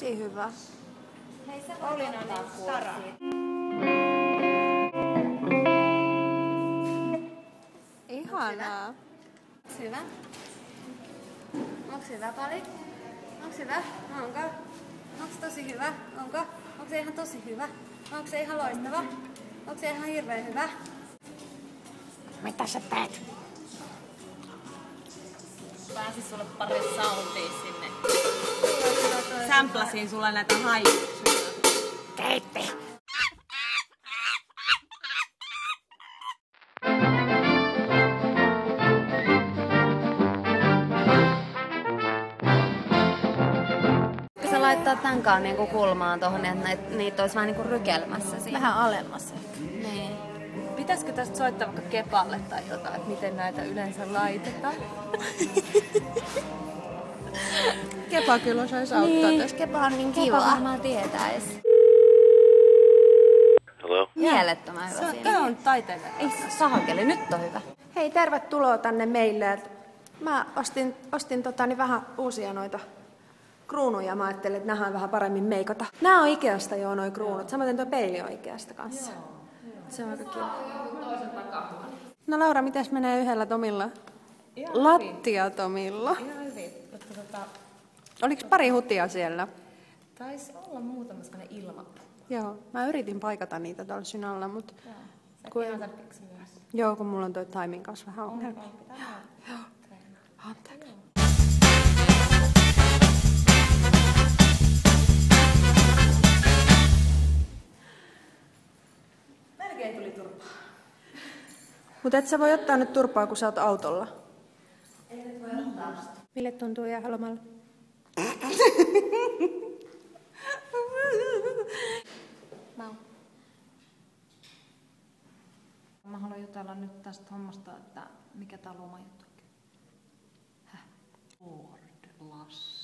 tosi hyvä. Hei, sä Pauliina ottaa kurssia. Ihanaa. Onks hyvä? Onks hyvä, Pali? Onks hyvä? Onko? Onks tosi hyvä? Onko? Onks se ihan tosi hyvä? Onks se ihan loistava? Onks se ihan hirveän hyvä? Mitä sä teet? Pääsis sulle pari soundia sinne. Sämpläsin sulle näitä hajuja. Keitti. Sä laittaa tämänkaan niinku kulmaan tohon, että niitä olisi vähän niinku rykelmässä siinä. Vähän alemmas. Niin. Pitäisikö tästä soittaa vaikka Kepalle tai jotain, että miten näitä yleensä laitetaan? Kepa kyllä osaisi auttaa tässä. Kepa on niin Kepa kiva. varmaan tietäis. Hello? Mielettömän hyvä siinä. Tää on taiteilija. Ei sahakeli, nyt on hyvä. Hei, tervetuloa tänne meille. Mä ostin vähän uusia noita kruunuja. Mä ajattelin, että nähdään vähän paremmin meikata. Nää on Ikeasta joo, noi kruunut. Samaten tuo peili on Ikeasta kanssa. Se on aika kiva. No Laura, mitäs menee yhdellä Tomilla? Lattia-Tomilla. Ihan hyvin. Oliks pari hutia siellä? Taisi olla muutama sellainen ilmapuu. Joo, mä yritin paikata niitä tuolla synalla, mutta... Sä ihan tarpeeksi myös. Joo, kun mulla on toi timing kanssa vähän ongelmia. Joo. Anteeksi. Melkein tuli turpaa. Mutta et sä voi ottaa nyt turpaa, kun sä oot autolla. Ei nyt voi ottaa. Mille tuntuu jäädä lomalla? Mä haluan jutella nyt tästä hommasta, että mikä tää loma juttu. Häh? Lord Lass.